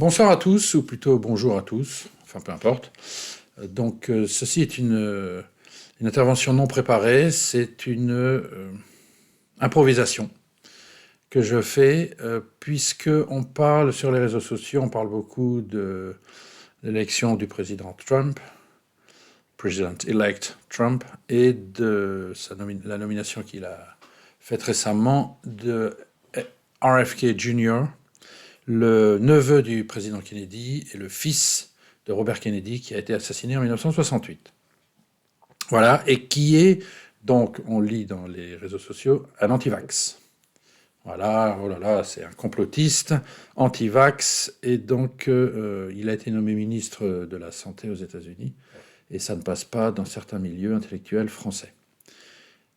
Bonsoir à tous, ou plutôt bonjour à tous, enfin peu importe. Ceci est une intervention non préparée, c'est une improvisation que je fais, puisque on parle sur les réseaux sociaux, on parle beaucoup de l'élection du président Trump, President-elect Trump, et de la nomination qu'il a faite récemment de RFK Jr., le neveu du président Kennedy et le fils de Robert Kennedy, qui a été assassiné en 1968. Voilà, et qui est, donc, on lit dans les réseaux sociaux, un anti-vax. Voilà, oh là là, c'est un complotiste, anti-vax, et donc il a été nommé ministre de la Santé aux États-Unis, et ça ne passe pas dans certains milieux intellectuels français.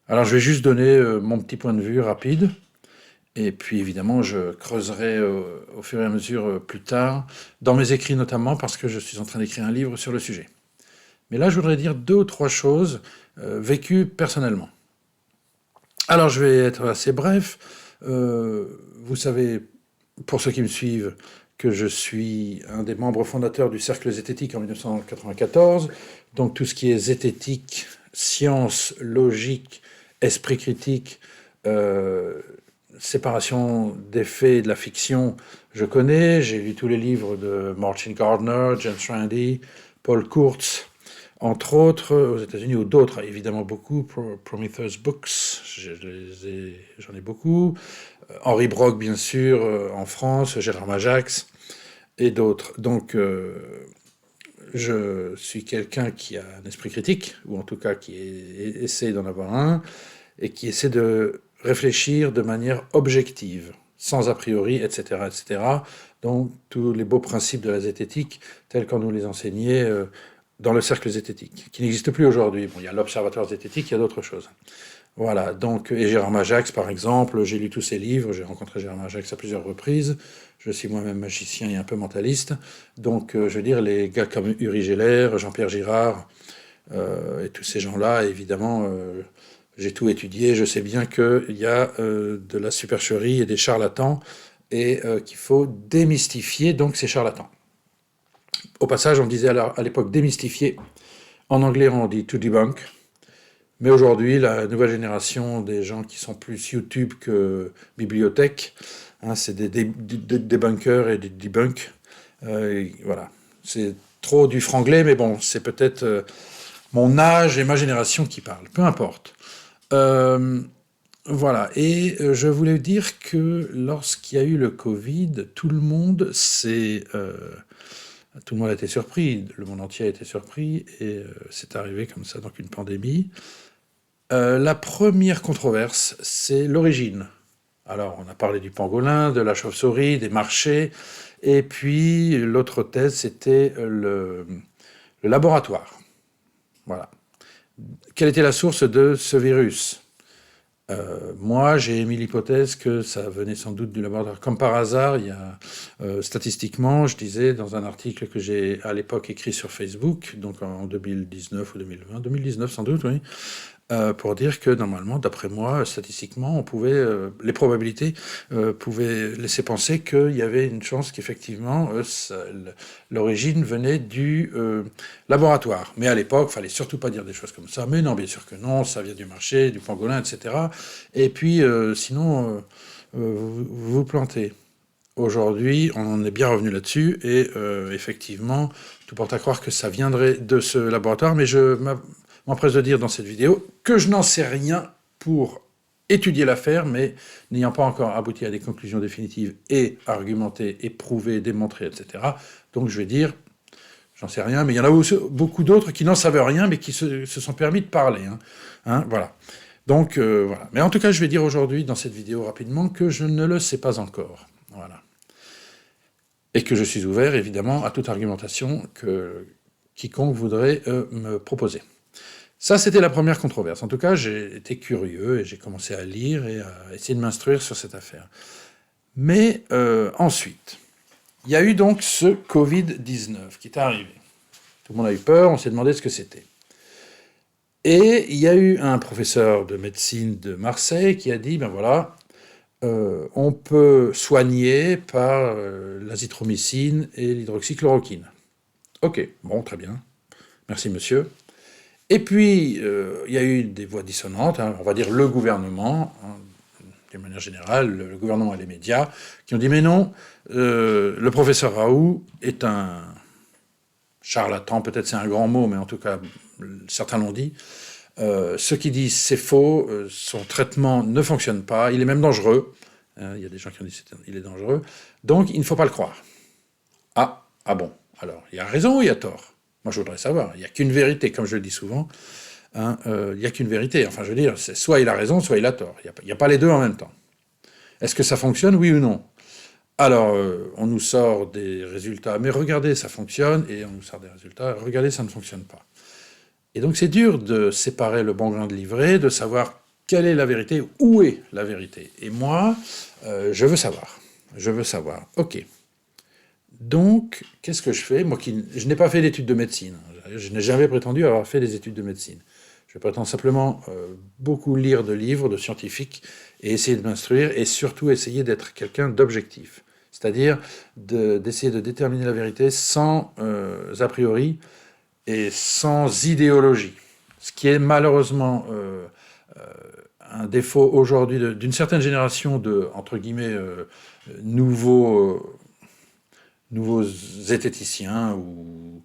Alors je vais juste donner mon petit point de vue rapide. Et puis évidemment, je creuserai au fur et à mesure plus tard, dans mes écrits notamment, parce que je suis en train d'écrire un livre sur le sujet. Mais là, je voudrais dire 2 ou 3 choses vécues personnellement. Alors, je vais être assez bref. Vous savez, pour ceux qui me suivent, que je suis un des membres fondateurs du Cercle zététique en 1994. Donc tout ce qui est zététique, science, logique, esprit critique, séparation des faits et de la fiction, je connais. J'ai lu tous les livres de Martin Gardner, James Randi, Paul Kurtz, entre autres, aux États-Unis, ou d'autres, évidemment beaucoup. Prometheus Books, j'en ai beaucoup. Henri Brock, bien sûr, en France, Gérard Majax, et d'autres. Donc, je suis quelqu'un qui a un esprit critique, ou en tout cas qui essaie d'en avoir un, et qui essaie de réfléchir de manière objective, sans a priori, etc., etc. Donc, tous les beaux principes de la zététique, tels qu'on nous les enseignait dans le cercle zététique, qui n'existe plus aujourd'hui. Bon, il y a l'observatoire zététique, il y a d'autres choses. Voilà, donc, et Gérard Majax, par exemple, j'ai lu tous ses livres, j'ai rencontré Gérard Majax à plusieurs reprises, je suis moi-même magicien et un peu mentaliste, donc, je veux dire, les gars comme Uri Geller, Jean-Pierre Girard, et tous ces gens-là, évidemment, j'ai tout étudié, je sais bien qu'il y a de la supercherie et des charlatans, et qu'il faut démystifier donc ces charlatans. Au passage, on disait à l'époque démystifier, en anglais on dit to debunk, mais aujourd'hui, la nouvelle génération des gens qui sont plus YouTube que bibliothèque, hein, c'est des débunkers et des debunks. Voilà, c'est trop du franglais, mais bon, c'est peut-être mon âge et ma génération qui parlent, peu importe. Voilà, et je voulais dire que lorsqu'il y a eu le Covid, tout le monde a été surpris, le monde entier a été surpris, et c'est arrivé comme ça, donc une pandémie. La première controverse, c'est l'origine. Alors, on a parlé du pangolin, de la chauve-souris, des marchés, et puis l'autre thèse, c'était le laboratoire. Voilà. Quelle était la source de ce virus ? Moi, j'ai émis l'hypothèse que ça venait sans doute du laboratoire. Comme par hasard, il y a, statistiquement, je disais dans un article que j'ai à l'époque écrit sur Facebook, donc en 2019 ou 2020, 2019 sans doute, oui, pour dire que normalement, d'après moi, statistiquement, on pouvait, les probabilités pouvaient laisser penser qu'il y avait une chance qu'effectivement l'origine venait du laboratoire. Mais à l'époque, il fallait surtout pas dire des choses comme ça. Mais non, bien sûr que non, ça vient du marché, du pangolin, etc. Et puis, sinon, vous vous plantez. Aujourd'hui, on en est bien revenu là-dessus, et effectivement, tout porte à croire que ça viendrait de ce laboratoire, mais je m'empresse de dire dans cette vidéo que je n'en sais rien pour étudier l'affaire, mais n'ayant pas encore abouti à des conclusions définitives et argumentées et prouvées, démontrées, etc. Donc je vais dire, j'en sais rien, mais il y en a aussi beaucoup d'autres qui n'en savent rien, mais qui se sont permis de parler. Voilà. Donc voilà. Mais en tout cas, je vais dire aujourd'hui dans cette vidéo rapidement que je ne le sais pas encore. Voilà. Et que je suis ouvert, évidemment, à toute argumentation que quiconque voudrait me proposer. Ça, c'était la première controverse. En tout cas, j'ai été curieux et j'ai commencé à lire et à essayer de m'instruire sur cette affaire. Mais ensuite, il y a eu donc ce Covid-19 qui est arrivé. Tout le monde a eu peur, on s'est demandé ce que c'était. Et il y a eu un professeur de médecine de Marseille qui a dit, ben voilà, on peut soigner par l'azithromycine et l'hydroxychloroquine. Ok, bon, très bien. Merci, monsieur. Et puis, il y a eu des voix dissonantes, hein, on va dire le gouvernement, hein, d'une manière générale, le gouvernement et les médias, qui ont dit, mais non, le professeur Raoult est un charlatan, peut-être c'est un grand mot, mais en tout cas, certains l'ont dit. Ceux qui disent c'est faux, son traitement ne fonctionne pas, il est même dangereux. Il y a des gens qui ont dit qu'il est dangereux. Donc, il ne faut pas le croire. Ah bon. Alors, il y a raison ou il y a tort? Moi, je voudrais savoir. Il n'y a qu'une vérité, comme je le dis souvent. Hein, il n'y a qu'une vérité. Enfin, je veux dire, c'est soit il a raison, soit il a tort. Il n'y a pas les deux en même temps. Est-ce que ça fonctionne, oui ou non? Alors, on nous sort des résultats, mais regardez, ça fonctionne, et on nous sort des résultats, regardez, ça ne fonctionne pas. Et donc, c'est dur de séparer le bon grain de l'ivraie, de savoir quelle est la vérité, où est la vérité. Et moi, je veux savoir. Je veux savoir. Ok. Donc, qu'est-ce que je fais? Moi, je n'ai pas fait d'études de médecine. Je n'ai jamais prétendu avoir fait des études de médecine. Je prétends simplement beaucoup lire de livres, de scientifiques, et essayer de m'instruire, et surtout essayer d'être quelqu'un d'objectif. C'est-à-dire d'essayer de déterminer la vérité sans a priori et sans idéologie. Ce qui est malheureusement un défaut aujourd'hui d'une certaine génération de, entre guillemets, nouveaux zététiciens, ou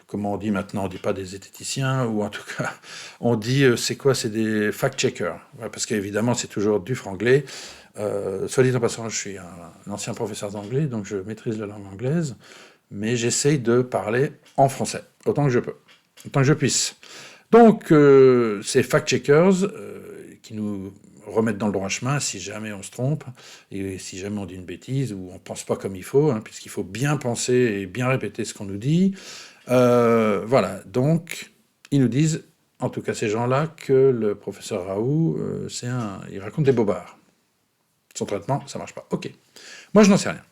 comment on dit maintenant, on ne dit pas des zététiciens, ou en tout cas, on dit, c'est quoi? C'est des fact-checkers. Ouais, parce qu'évidemment, c'est toujours du franglais. Soit dit en passant, je suis un ancien professeur d'anglais, donc je maîtrise la langue anglaise, mais j'essaye de parler en français, autant que je peux, autant que je puisse. Donc, ces fact-checkers qui nous remettre dans le droit chemin si jamais on se trompe, et si jamais on dit une bêtise, ou on ne pense pas comme il faut, hein, puisqu'il faut bien penser et bien répéter ce qu'on nous dit. Voilà, donc ils nous disent, en tout cas ces gens-là, que le professeur Raoult, il raconte des bobards. Son traitement, ça marche pas. Ok. Moi, je n'en sais rien.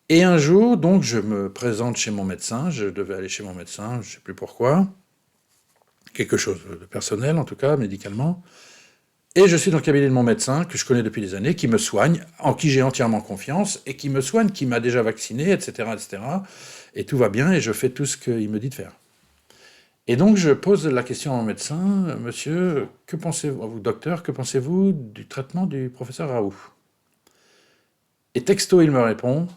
Et un jour, donc, je me présente chez mon médecin, je devais aller chez mon médecin, je ne sais plus pourquoi, quelque chose de personnel, en tout cas, médicalement. Et je suis dans le cabinet de mon médecin, que je connais depuis des années, qui me soigne, en qui j'ai entièrement confiance, et qui me soigne, qui m'a déjà vacciné, etc., etc. Et tout va bien, et je fais tout ce qu'il me dit de faire. Et donc je pose la question à mon médecin, monsieur, que pensez-vous, docteur, que pensez-vous du traitement du professeur Raoult? Et texto, il me répond,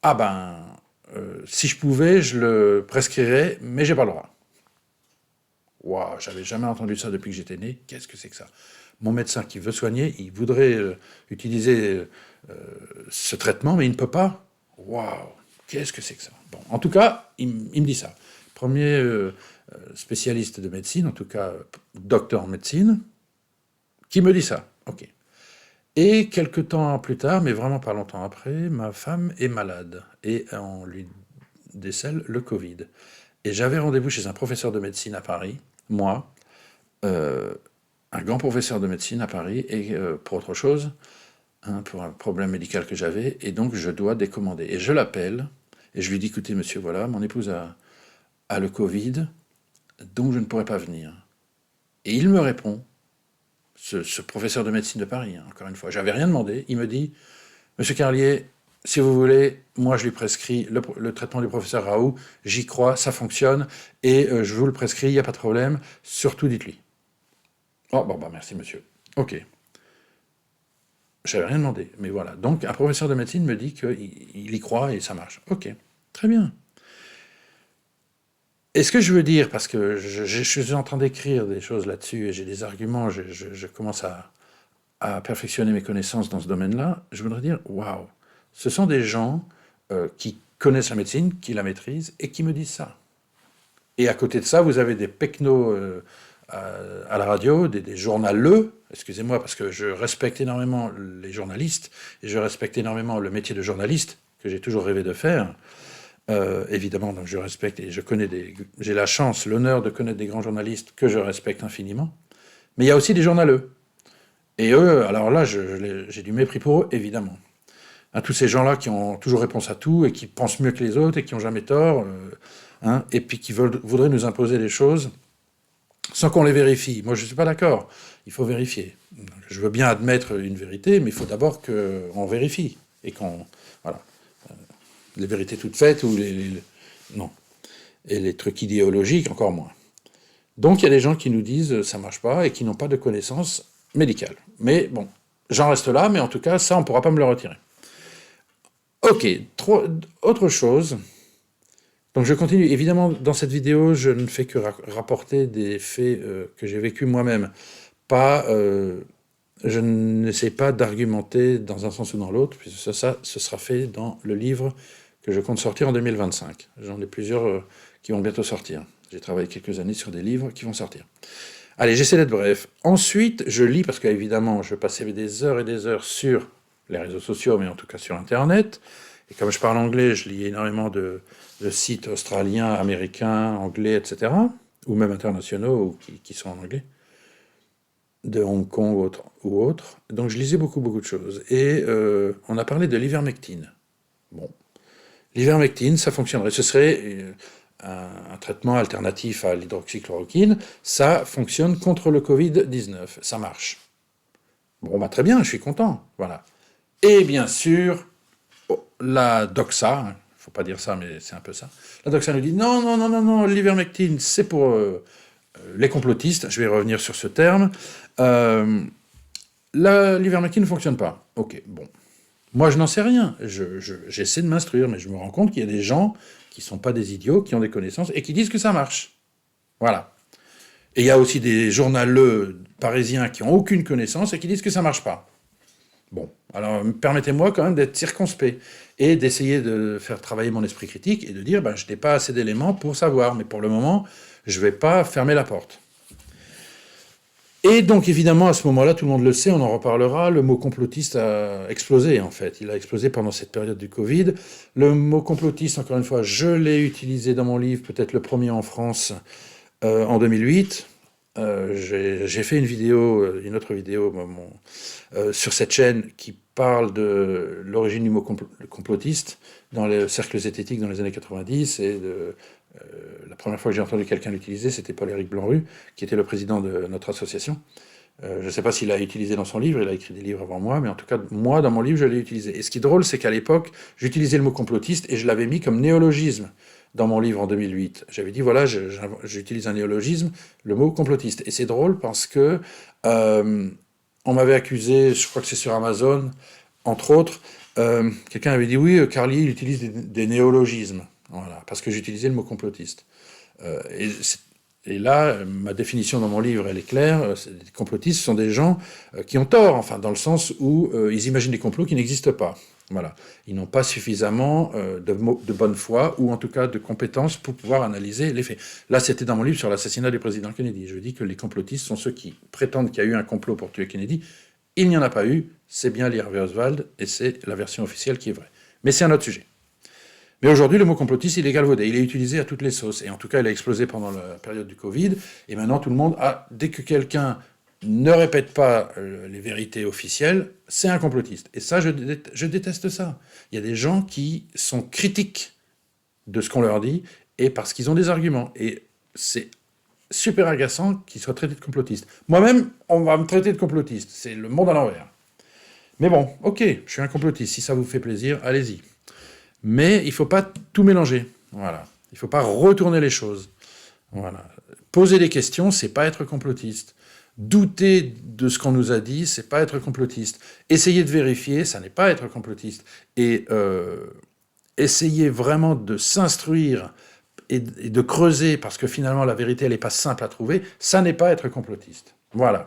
ah ben, si je pouvais, je le prescrirais, mais j'ai pas le droit. Waouh, j'avais jamais entendu ça depuis que j'étais né. Qu'est-ce que c'est que ça? Mon médecin qui veut soigner, il voudrait utiliser ce traitement, mais il ne peut pas. Waouh, qu'est-ce que c'est que ça? Bon, en tout cas, il me dit ça. Premier spécialiste de médecine, en tout cas docteur en médecine, qui me dit ça. Ok. Et quelques temps plus tard, mais vraiment pas longtemps après, ma femme est malade et on lui décèle le Covid. Et j'avais rendez-vous chez un professeur de médecine à Paris, moi, un grand professeur de médecine à Paris, et pour autre chose, hein, pour un problème médical que j'avais, et donc je dois décommander. Et je l'appelle, et je lui dis, écoutez monsieur, voilà, mon épouse a le Covid, donc je ne pourrai pas venir. Et il me répond, ce professeur de médecine de Paris, hein, encore une fois, j'avais rien demandé, il me dit, monsieur Carlier, si vous voulez, moi je lui prescris le traitement du professeur Raoult, j'y crois, ça fonctionne, et je vous le prescris, il n'y a pas de problème, surtout dites-lui. Oh, bon, bah merci monsieur. Ok. J'avais rien demandé, mais voilà. Donc un professeur de médecine me dit qu'il y croit et ça marche. Ok, très bien. Et ce que je veux dire, parce que je suis en train d'écrire des choses là-dessus, et j'ai des arguments, je commence à perfectionner mes connaissances dans ce domaine-là, je voudrais dire, waouh, ce sont des gens qui connaissent la médecine, qui la maîtrisent, et qui me disent ça. Et à côté de ça, vous avez des pecnos à la radio, des journaleux, excusez-moi, parce que je respecte énormément les journalistes, et je respecte énormément le métier de journaliste, que j'ai toujours rêvé de faire. Évidemment, donc je respecte, et j'ai la chance, l'honneur de connaître des grands journalistes que je respecte infiniment. Mais il y a aussi des journaleux. Et eux, alors là, j'ai du mépris pour eux, évidemment. Hein, tous ces gens-là qui ont toujours réponse à tout, et qui pensent mieux que les autres, et qui n'ont jamais tort, hein, et puis qui voudraient nous imposer des choses sans qu'on les vérifie. Moi, je ne suis pas d'accord. Il faut vérifier. Je veux bien admettre une vérité, mais il faut d'abord qu'on vérifie. Et qu'on... Voilà. Les vérités toutes faites ou non. Et les trucs idéologiques, encore moins. Donc, il y a des gens qui nous disent ça ne marche pas et qui n'ont pas de connaissances médicales. Mais bon, j'en reste là, mais en tout cas, ça, on ne pourra pas me le retirer. Ok, autre chose. Donc je continue. Évidemment, dans cette vidéo, je ne fais que rapporter des faits que j'ai vécus moi-même. Je n'essaie pas d'argumenter dans un sens ou dans l'autre, puisque ça, ce sera fait dans le livre que je compte sortir en 2025. J'en ai plusieurs qui vont bientôt sortir. J'ai travaillé quelques années sur des livres qui vont sortir. Allez, j'essaie d'être bref. Ensuite, je lis, parce qu'évidemment, je passais des heures et des heures sur les réseaux sociaux, mais en tout cas sur Internet. Et comme je parle anglais, je lis énormément de sites australiens, américains, anglais, etc., ou même internationaux, ou qui sont en anglais, de Hong Kong ou autres. Donc je lisais beaucoup de choses. Et on a parlé de l'ivermectine. Bon, l'ivermectine, ça fonctionnerait. Ce serait un traitement alternatif à l'hydroxychloroquine. Ça fonctionne contre le Covid-19. Ça marche. Bon, bah très bien, je suis content. Voilà. Et bien sûr, la doxa, il ne faut pas dire ça, mais c'est un peu ça. La doxa nous dit non, l'ivermectine, c'est pour les complotistes. Je vais revenir sur ce terme. L'ivermectine ne fonctionne pas. Ok, bon. Moi, je n'en sais rien. J'essaie de m'instruire, mais je me rends compte qu'il y a des gens qui ne sont pas des idiots, qui ont des connaissances et qui disent que ça marche. Voilà. Et il y a aussi des journaleux parisiens qui n'ont aucune connaissance et qui disent que ça ne marche pas. Bon, alors permettez-moi quand même d'être circonspect et d'essayer de faire travailler mon esprit critique et de dire je n'ai pas assez d'éléments pour savoir, mais pour le moment, je ne vais pas fermer la porte. Et donc évidemment, à ce moment-là, tout le monde le sait, on en reparlera, le mot complotiste a explosé en fait. Il a explosé pendant cette période du Covid. Le mot complotiste, encore une fois, je l'ai utilisé dans mon livre, peut-être le premier en France, en 2008. J'ai fait une autre vidéo sur cette chaîne qui parle de l'origine du mot complotiste dans les cercles zététiques dans les années 90 et la première fois que j'ai entendu quelqu'un l'utiliser, c'était Paul-Éric Blanru, qui était le président de notre association. Je ne sais pas s'il l'a utilisé dans son livre, il a écrit des livres avant moi, mais en tout cas, moi, dans mon livre, je l'ai utilisé. Et ce qui est drôle, c'est qu'à l'époque, j'utilisais le mot complotiste et je l'avais mis comme néologisme dans mon livre en 2008. J'avais dit, voilà, j'utilise un néologisme, le mot complotiste. Et c'est drôle parce que on m'avait accusé, je crois que c'est sur Amazon, entre autres, quelqu'un avait dit, oui, Carlier, il utilise des néologismes. Voilà, parce que j'utilisais le mot complotiste. Et là, ma définition dans mon livre, elle est claire. Les complotistes sont des gens qui ont tort, enfin, dans le sens où ils imaginent des complots qui n'existent pas. Voilà. Ils n'ont pas suffisamment de bonne foi, ou en tout cas de compétences pour pouvoir analyser les faits. Là, c'était dans mon livre sur l'assassinat du président Kennedy. Je dis que les complotistes sont ceux qui prétendent qu'il y a eu un complot pour tuer Kennedy. Il n'y en a pas eu. C'est bien Lee Harvey Oswald, et c'est la version officielle qui est vraie. Mais c'est un autre sujet. Mais aujourd'hui, le mot complotiste, il est galvaudé. Il est utilisé à toutes les sauces. Et en tout cas, il a explosé pendant la période du Covid. Et maintenant, tout le monde dès que quelqu'un ne répète pas les vérités officielles, c'est un complotiste. Et ça, je déteste ça. Il y a des gens qui sont critiques de ce qu'on leur dit, et parce qu'ils ont des arguments. Et c'est super agaçant qu'ils soient traités de complotistes. Moi-même, on va me traiter de complotiste. C'est le monde à l'envers. Mais bon, ok, je suis un complotiste. Si ça vous fait plaisir, allez-y. Mais il ne faut pas tout mélanger. Voilà. Il ne faut pas retourner les choses. Voilà. Poser des questions, c'est pas être complotiste. Douter de ce qu'on nous a dit, c'est pas être complotiste. Essayer de vérifier, ça n'est pas être complotiste. Et essayer vraiment de s'instruire et de creuser, parce que finalement la vérité, elle n'est pas simple à trouver, ça n'est pas être complotiste. Voilà.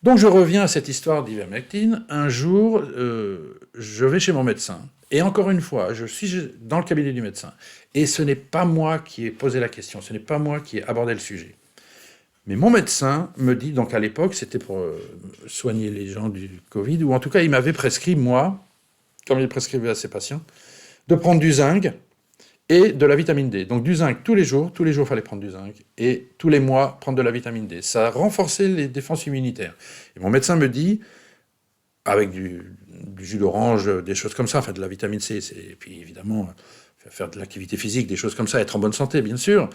Donc je reviens à cette histoire d'ivermectine. Un jour, je vais chez mon médecin. Et encore une fois, je suis dans le cabinet du médecin. Et ce n'est pas moi qui ai posé la question, ce n'est pas moi qui ai abordé le sujet. Mais mon médecin me dit, donc à l'époque, c'était pour soigner les gens du Covid, ou en tout cas, il m'avait prescrit, moi, comme il prescrivait à ses patients, de prendre du zinc et de la vitamine D. Donc du zinc tous les jours, il fallait prendre du zinc, et tous les mois, prendre de la vitamine D. Ça renforçait les défenses immunitaires. Et mon médecin me dit, avec du jus d'orange, des choses comme ça, enfin de la vitamine C, et puis évidemment faire de l'activité physique, des choses comme ça, être en bonne santé, bien sûr.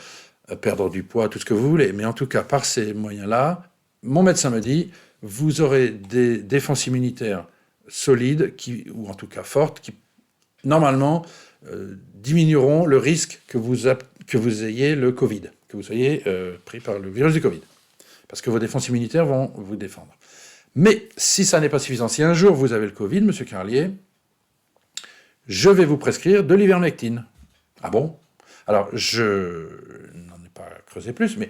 perdre du poids, tout ce que vous voulez. Mais en tout cas, par ces moyens-là, mon médecin me dit, vous aurez des défenses immunitaires solides, ou en tout cas fortes, qui normalement diminueront le risque que vous ayez le Covid, que vous soyez pris par le virus du Covid. Parce que vos défenses immunitaires vont vous défendre. Mais si ça n'est pas suffisant, si un jour vous avez le Covid, monsieur Carlier, je vais vous prescrire de l'ivermectine. Ah bon? Alors, je n'en ai pas creusé plus, mais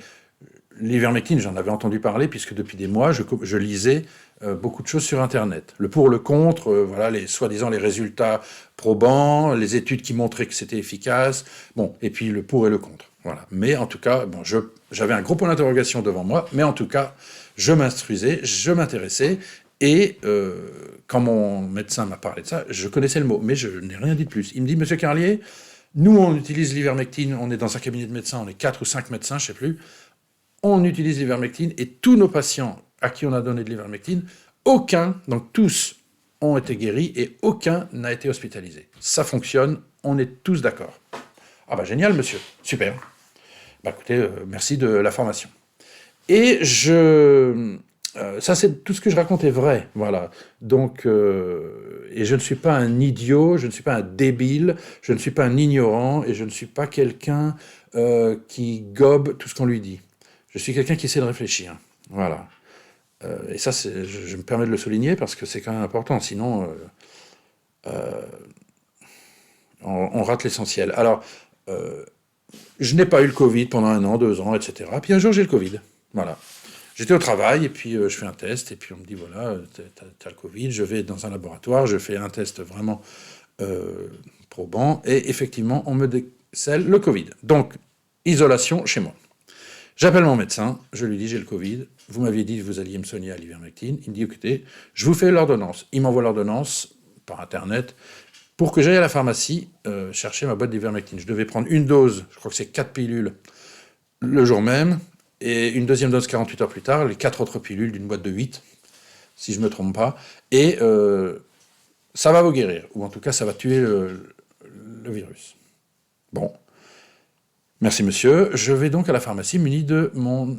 l'ivermectine, j'en avais entendu parler, puisque depuis des mois, je lisais beaucoup de choses sur Internet. Le pour, le contre, voilà, soi-disant les résultats probants, les études qui montraient que c'était efficace, bon, et puis le pour et le contre. Voilà. Mais en tout cas, bon, j'avais un gros point d'interrogation devant moi, mais en tout cas, je m'instruisais, je m'intéressais, et quand mon médecin m'a parlé de ça, je connaissais le mot, mais je n'ai rien dit de plus. Il me dit, monsieur Carlier, nous, on utilise l'ivermectine, on est dans un cabinet de médecins, on est 4 ou 5 médecins, je ne sais plus, on utilise l'ivermectine, et tous nos patients à qui on a donné de l'ivermectine, aucun, donc tous, ont été guéris, et aucun n'a été hospitalisé. Ça fonctionne, on est tous d'accord. Ah bah génial, monsieur, super. Bah écoutez, merci de la formation. Et ça, c'est tout ce que je raconte est vrai, voilà. Donc, et je ne suis pas un idiot, je ne suis pas un débile, je ne suis pas un ignorant, et je ne suis pas quelqu'un qui gobe tout ce qu'on lui dit. Je suis quelqu'un qui essaie de réfléchir, voilà. Et ça, je me permets de le souligner parce que c'est quand même important, sinon on rate l'essentiel. Alors, je n'ai pas eu le Covid pendant 1 an, 2 ans, etc. Puis un jour, j'ai le Covid, voilà. J'étais au travail, et puis je fais un test, et puis on me dit, voilà, t'as le Covid, je vais dans un laboratoire, je fais un test vraiment probant, et effectivement, on me décèle le Covid. Donc, isolation chez moi. J'appelle mon médecin, je lui dis, j'ai le Covid, vous m'aviez dit que vous alliez me soigner à l'ivermectine, il me dit, écoutez, je vous fais l'ordonnance. Il m'envoie l'ordonnance par Internet, pour que j'aille à la pharmacie chercher ma boîte d'ivermectine. Je devais prendre une dose, je crois que c'est 4 pilules, le jour même, et une deuxième dose 48 heures plus tard, les 4 autres pilules d'une boîte de 8, si je ne me trompe pas, et ça va vous guérir, ou en tout cas ça va tuer le virus. Bon, merci monsieur, je vais donc à la pharmacie muni de mon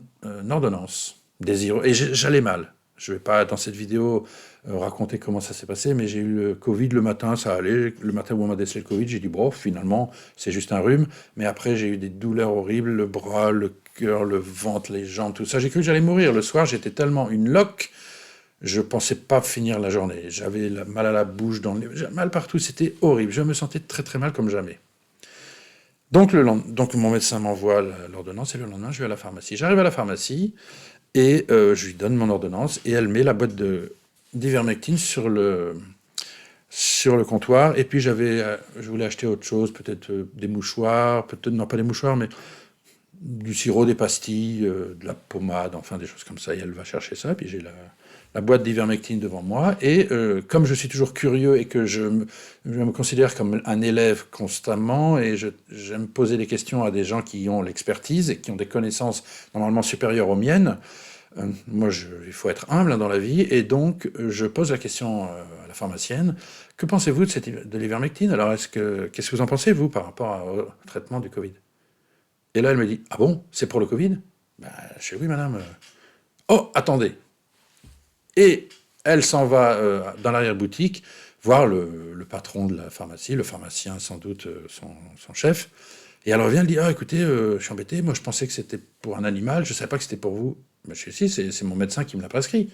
ordonnance, et j'allais mal. Je ne vais pas, dans cette vidéo, raconter comment ça s'est passé, mais j'ai eu le Covid le matin, ça allait. Le matin où on m'a décelé le Covid, j'ai dit, bon, finalement, c'est juste un rhume. Mais après, j'ai eu des douleurs horribles, le bras, le cœur, le ventre, les jambes, tout ça. J'ai cru que j'allais mourir. Le soir, j'étais tellement une loque, je ne pensais pas finir la journée. J'avais mal à la bouche, mal partout, c'était horrible. Je me sentais très très mal comme jamais. Donc mon médecin m'envoie l'ordonnance, et le lendemain, je vais à la pharmacie. J'arrive à la pharmacie, et je lui donne mon ordonnance, et elle met la boîte d'ivermectine sur le comptoir, et puis je voulais acheter autre chose, peut-être des mouchoirs, non pas des mouchoirs, mais du sirop, des pastilles, de la pommade, enfin des choses comme ça, et elle va chercher ça, et puis j'ai la boîte d'ivermectine devant moi, et comme je suis toujours curieux et que je me considère comme un élève constamment, et j'aime poser des questions à des gens qui ont l'expertise et qui ont des connaissances normalement supérieures aux miennes, moi il faut être humble dans la vie, et donc je pose la question à la pharmacienne, que pensez-vous de l'ivermectine? Alors qu'est-ce que vous en pensez, vous, par rapport au traitement du Covid? Et là elle me dit, ah bon, c'est pour le Covid? Ben, je dis oui madame. Oh, attendez. Et elle s'en va dans l'arrière-boutique voir le patron de la pharmacie, le pharmacien sans doute, son chef, et elle revient, elle dit, ah écoutez, je suis embêté, moi je pensais que c'était pour un animal, je ne savais pas que c'était pour vous. Ben, je dis, si, c'est mon médecin qui me l'a prescrit.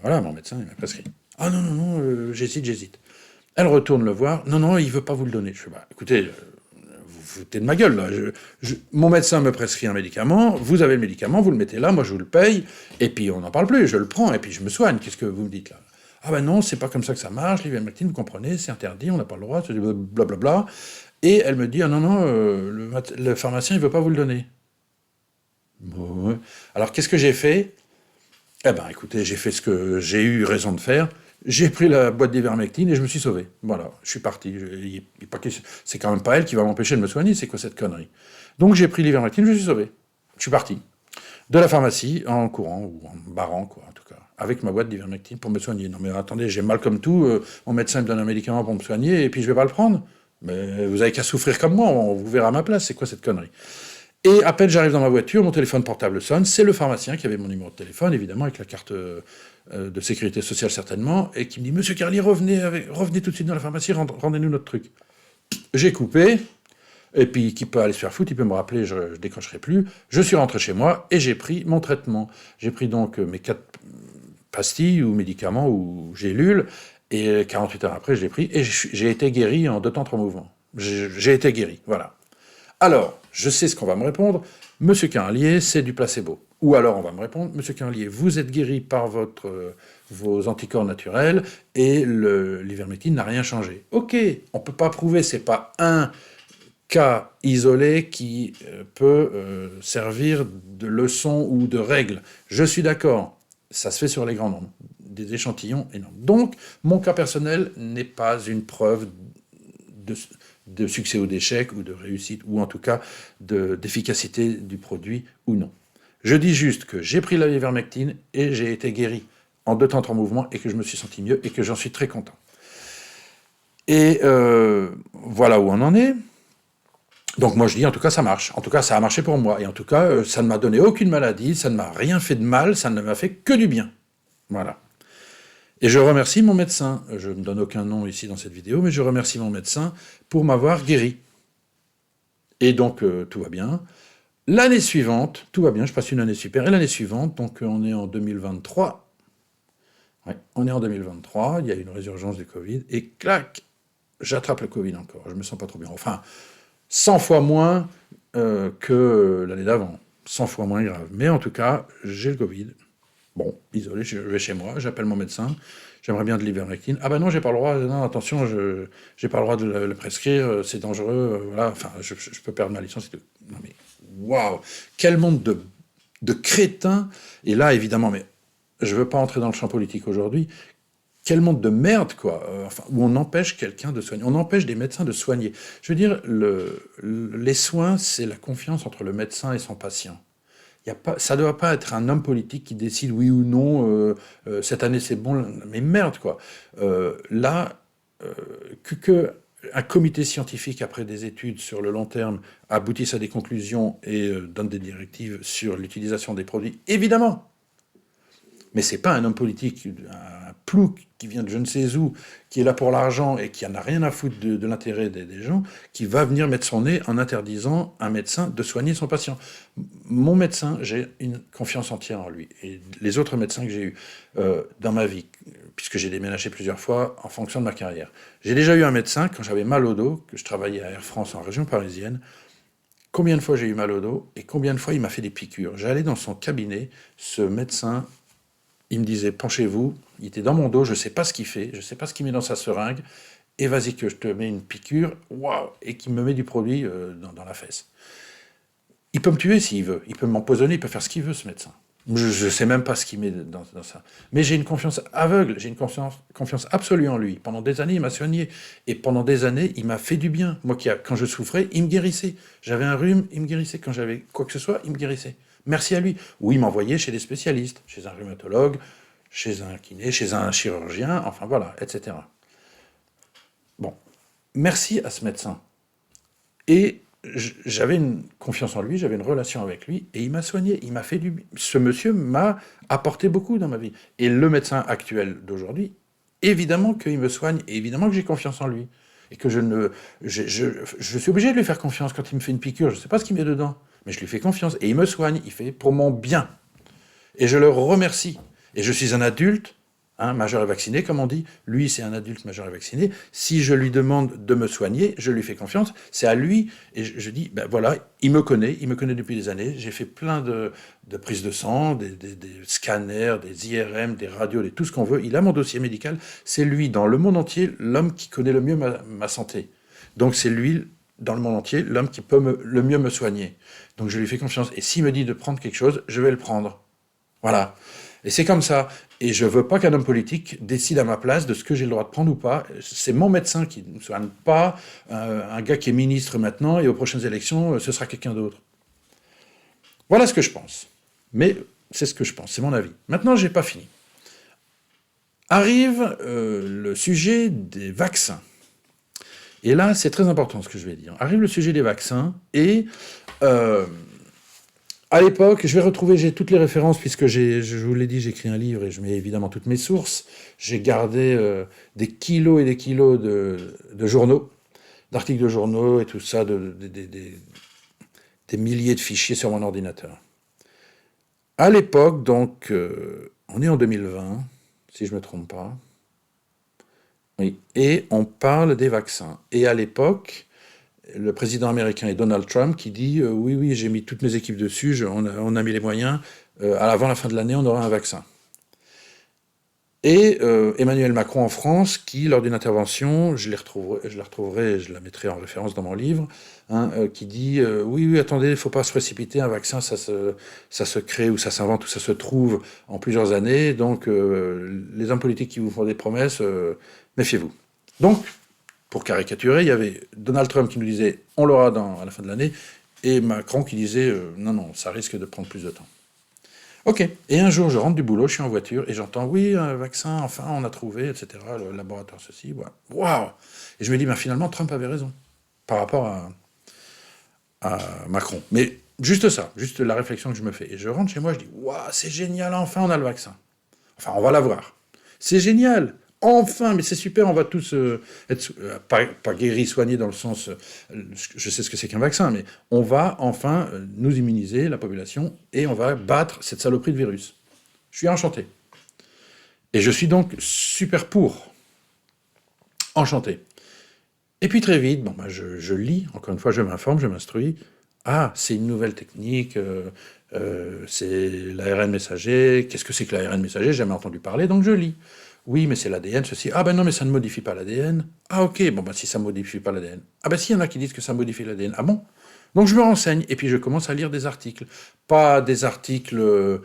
Voilà, mon médecin, il m'a prescrit. Ah non, non, non, j'hésite. Elle retourne le voir, non, non, il ne veut pas vous le donner. Je fais, bah écoutez, vous foutez de ma gueule, là. Mon médecin me prescrit un médicament, vous avez le médicament, vous le mettez là, moi je vous le paye, et puis on n'en parle plus, je le prends, et puis je me soigne. Qu'est-ce que vous me dites là? Ah ben non, c'est pas comme ça que ça marche, l'ivermectine, vous comprenez, c'est interdit, on n'a pas le droit, c'est blablabla. Et elle me dit, ah non, non, le pharmacien, il veut pas vous le donner. Bon, alors qu'est-ce que j'ai fait? Eh ben écoutez, j'ai fait ce que j'ai eu raison de faire. J'ai pris la boîte d'ivermectine et je me suis sauvé. Voilà, je suis parti. C'est quand même pas elle qui va m'empêcher de me soigner, c'est quoi cette connerie? Donc j'ai pris l'ivermectine, je me suis sauvé. Je suis parti. De la pharmacie, en courant, ou en barrant, quoi, en tout cas, avec ma boîte d'ivermectine pour me soigner. Non mais attendez, j'ai mal comme tout, mon médecin me donne un médicament pour me soigner, et puis je vais pas le prendre? Mais vous avez qu'à souffrir comme moi, on vous verra à ma place, c'est quoi cette connerie? Et à peine j'arrive dans ma voiture, mon téléphone portable sonne, c'est le pharmacien qui avait mon numéro de téléphone, évidemment, avec la carte de sécurité sociale certainement, et qui me dit « Monsieur Carlier, revenez tout de suite dans la pharmacie, rendez-nous notre truc. » J'ai coupé, et puis qui peut aller se faire foutre, il peut me rappeler, je décrocherai plus. Je suis rentré chez moi et j'ai pris mon traitement. J'ai pris donc mes 4 pastilles ou médicaments ou gélules, et 48 heures après, je l'ai pris, et j'ai été guéri en 2 temps 3 mouvements. J'ai été guéri, voilà. Alors, je sais ce qu'on va me répondre, Monsieur Carlier, c'est du placebo. Ou alors on va me répondre, Monsieur Carlier, vous êtes guéri par vos anticorps naturels et l'ivermectine n'a rien changé. Ok, on ne peut pas prouver, c'est pas un cas isolé qui peut servir de leçon ou de règle. Je suis d'accord, ça se fait sur les grands nombres, des échantillons énormes. Donc, mon cas personnel n'est pas une preuve de succès ou d'échec, ou de réussite, ou en tout cas d'efficacité du produit ou non. Je dis juste que j'ai pris la ivermectine et j'ai été guéri en 2 temps 3 mouvements et que je me suis senti mieux et que j'en suis très content. Et voilà où on en est. Donc moi je dis en tout cas ça marche, en tout cas ça a marché pour moi, et en tout cas ça ne m'a donné aucune maladie, ça ne m'a rien fait de mal, ça ne m'a fait que du bien. Voilà. Et je remercie mon médecin, je ne donne aucun nom ici dans cette vidéo, mais je remercie mon médecin pour m'avoir guéri. Et donc tout va bien. L'année suivante, tout va bien, je passe une année super, et l'année suivante, donc on est en 2023, ouais, on est en 2023, il y a une résurgence du Covid, et clac, j'attrape le Covid encore, je me sens pas trop bien. Enfin, 100 fois moins que l'année d'avant, 100 fois moins grave. Mais en tout cas, j'ai le Covid. Bon, isolé, je vais chez moi, j'appelle mon médecin, j'aimerais bien de l'ivermectine. Ah ben non, j'ai pas le droit, non, attention, j'ai pas le droit de le prescrire, c'est dangereux, voilà, enfin, je peux perdre ma licence et tout. Non mais, waouh, quel monde de crétins. Et là, évidemment, mais je veux pas entrer dans le champ politique aujourd'hui, quel monde de merde, quoi, enfin, où on empêche quelqu'un de soigner, on empêche des médecins de soigner. Je veux dire, les soins, c'est la confiance entre le médecin et son patient. Ça ne doit pas être un homme politique qui décide oui ou non, cette année c'est bon, mais merde quoi. Là, un comité scientifique, après des études sur le long terme, aboutisse à des conclusions et donne des directives sur l'utilisation des produits, évidemment. Mais c'est pas un homme politique, un plouc qui vient de je ne sais où, qui est là pour l'argent et qui en a rien à foutre de l'intérêt des gens, qui va venir mettre son nez en interdisant à un médecin de soigner son patient. Mon médecin, j'ai une confiance entière en lui. Et les autres médecins que j'ai eus dans ma vie, puisque j'ai déménagé plusieurs fois en fonction de ma carrière. J'ai déjà eu un médecin, quand j'avais mal au dos, que je travaillais à Air France en région parisienne. Combien de fois j'ai eu mal au dos et combien de fois il m'a fait des piqûres. J'allais dans son cabinet, ce médecin, il me disait, penchez-vous, il était dans mon dos, je ne sais pas ce qu'il fait, je ne sais pas ce qu'il met dans sa seringue, et vas-y que je te mets une piqûre, waouh, et qu'il me met du produit dans la fesse. Il peut me tuer s'il veut, il peut m'empoisonner, il peut faire ce qu'il veut, ce médecin. Je ne sais même pas ce qu'il met dans ça. Mais j'ai une confiance aveugle, j'ai une confiance absolue en lui. Pendant des années, il m'a soigné. Et pendant des années, il m'a fait du bien. Moi, quand je souffrais, il me guérissait. J'avais un rhume, il me guérissait. Quand j'avais quoi que ce soit, il me guérissait. Merci à lui. Ou il m'envoyait chez des spécialistes, chez un rhumatologue, chez un kiné, chez un chirurgien, enfin voilà, etc. Bon, merci à ce médecin. Et j'avais une confiance en lui, j'avais une relation avec lui, et il m'a soigné, il m'a fait du bien. Ce monsieur m'a apporté beaucoup dans ma vie. Et le médecin actuel d'aujourd'hui, évidemment qu'il me soigne, et évidemment que j'ai confiance en lui. Et que je suis obligé de lui faire confiance quand il me fait une piqûre, je ne sais pas ce qu'il met dedans, mais je lui fais confiance, et il me soigne, il fait pour mon bien. Et je le remercie. Et je suis un adulte, majeur et vacciné, comme on dit. Lui, c'est un adulte majeur et vacciné. Si je lui demande de me soigner, je lui fais confiance. C'est à lui. Et je dis, ben voilà, il me connaît depuis des années. J'ai fait plein de prises de sang, des scanners, des IRM, des radios, tout ce qu'on veut. Il a mon dossier médical. C'est lui, dans le monde entier, l'homme qui connaît le mieux ma santé. Donc c'est lui, dans le monde entier, l'homme qui peut le mieux me soigner. Donc je lui fais confiance. Et s'il me dit de prendre quelque chose, je vais le prendre. Voilà. Et c'est comme ça. Et je ne veux pas qu'un homme politique décide à ma place de ce que j'ai le droit de prendre ou pas. C'est mon médecin qui ne soigne pas un gars qui est ministre maintenant et aux prochaines élections, ce sera quelqu'un d'autre. Voilà ce que je pense. Mais c'est ce que je pense, c'est mon avis. Maintenant, je n'ai pas fini. Arrive le sujet des vaccins. Et là, c'est très important ce que je vais dire. Arrive le sujet des vaccins et À l'époque, je vais retrouver, j'ai toutes les références, puisque je vous l'ai dit, j'écris un livre et je mets évidemment toutes mes sources. J'ai gardé des kilos et des kilos de journaux, d'articles de journaux et tout ça, des milliers de fichiers sur mon ordinateur. À l'époque, donc, on est en 2020, si je ne me trompe pas. Oui, et on parle des vaccins. Et à l'époque, le président américain est Donald Trump qui dit oui, oui, j'ai mis toutes mes équipes dessus, on a mis les moyens, avant la fin de l'année, on aura un vaccin. Et Emmanuel Macron en France, qui, lors d'une intervention, je la retrouverai, je la mettrai en référence dans mon livre, hein, qui dit oui, oui, attendez, il ne faut pas se précipiter, un vaccin, ça se crée ou ça s'invente ou ça se trouve en plusieurs années, donc les hommes politiques qui vous font des promesses, méfiez-vous. Donc, pour caricaturer, il y avait Donald Trump qui nous disait on l'aura à la fin de l'année, et Macron qui disait non, non, ça risque de prendre plus de temps. Ok. Et un jour, je rentre du boulot, je suis en voiture et j'entends oui, un vaccin, enfin, on a trouvé, etc. Le laboratoire ceci, voilà. Waouh. Et je me dis, ben, finalement, Trump avait raison par rapport à Macron. Mais juste ça, juste la réflexion que je me fais. Et je rentre chez moi, je dis, waouh, c'est génial, enfin, on a le vaccin. Enfin, on va l'avoir. C'est génial. Enfin, mais c'est super, on va tous être, pas guéris, soignés dans le sens, je sais ce que c'est qu'un vaccin, mais on va enfin nous immuniser, la population, et on va battre cette saloperie de virus. Je suis enchanté. Et je suis donc super pour. Enchanté. Et puis très vite, bon, bah, je lis, encore une fois, je m'informe, je m'instruis. Ah, c'est une nouvelle technique, c'est l'ARN messager. Qu'est-ce que c'est que l'ARN messager? J'ai jamais entendu parler, donc je lis. Oui, mais c'est l'ADN, ceci. Ah ben non, mais ça ne modifie pas l'ADN. Ah ok, bon ben si ça ne modifie pas l'ADN. Ah ben s'il y en a qui disent que ça modifie l'ADN. Ah bon? Donc je me renseigne, et puis je commence à lire des articles. Pas des articles,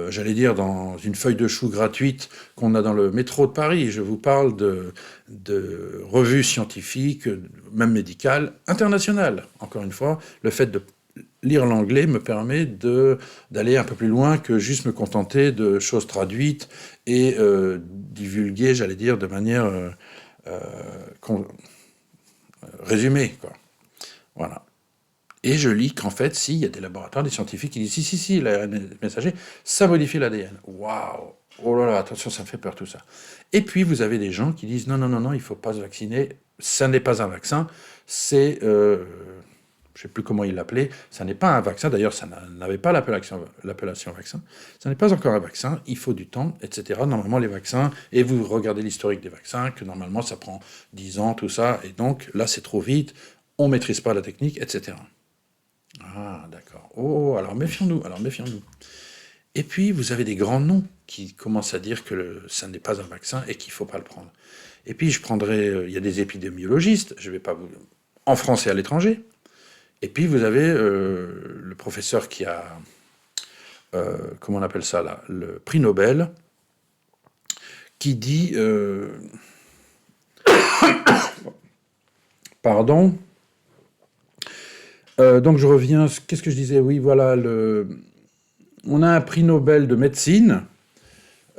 j'allais dire, dans une feuille de chou gratuite qu'on a dans le métro de Paris. Je vous parle de revues scientifiques, même médicales, internationales. Encore une fois, le fait de lire l'anglais me permet d'aller un peu plus loin que juste me contenter de choses traduites et divulguées, j'allais dire, de manière résumée, quoi. Voilà. Et je lis qu'en fait, si, il y a des laboratoires, des scientifiques qui disent si, l'ARN messager, ça modifie l'ADN. Waouh! Oh là là, attention, ça me fait peur tout ça. Et puis, vous avez des gens qui disent non, non, non, non, il ne faut pas se vacciner, ça n'est pas un vaccin, c'est je ne sais plus comment il l'appelait, ça n'est pas un vaccin, d'ailleurs ça n'avait pas l'appellation vaccin, ça n'est pas encore un vaccin, il faut du temps, etc. Normalement les vaccins, et vous regardez l'historique des vaccins, que normalement ça prend 10 ans, tout ça, et donc là c'est trop vite, on ne maîtrise pas la technique, etc. Ah d'accord, oh, alors méfions-nous. Et puis vous avez des grands noms qui commencent à dire que ça n'est pas un vaccin et qu'il ne faut pas le prendre. Et puis je prendrai, il y a des épidémiologistes, je vais pas vous... en France et à l'étranger. Et puis vous avez le professeur qui a, comment on appelle ça là, le prix Nobel, qui dit, pardon, donc je reviens, qu'est-ce que je disais? Oui, voilà, on a un prix Nobel de médecine,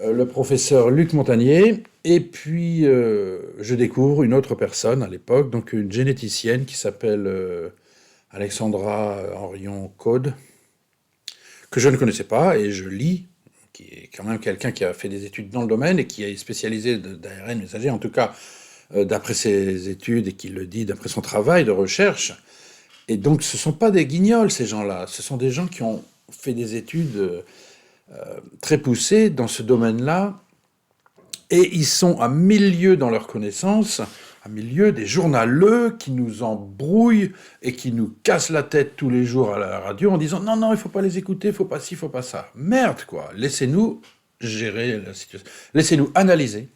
le professeur Luc Montagnier, et puis je découvre une autre personne à l'époque, donc une généticienne qui s'appelle Alexandra Henrion-Code, que je ne connaissais pas, et je lis, qui est quand même quelqu'un qui a fait des études dans le domaine et qui est spécialisé d'ARN messager, en tout cas d'après ses études, et qui le dit d'après son travail de recherche. Et donc ce ne sont pas des guignols, ces gens-là, ce sont des gens qui ont fait des études très poussées dans ce domaine-là, et ils sont à milieu dans leurs connaissances, à milieu des journaleux qui nous embrouillent et qui nous cassent la tête tous les jours à la radio en disant « Non, non, il ne faut pas les écouter, il ne faut pas ci, il ne faut pas ça. » Merde, quoi. Laissez-nous gérer la situation. Laissez-nous analyser.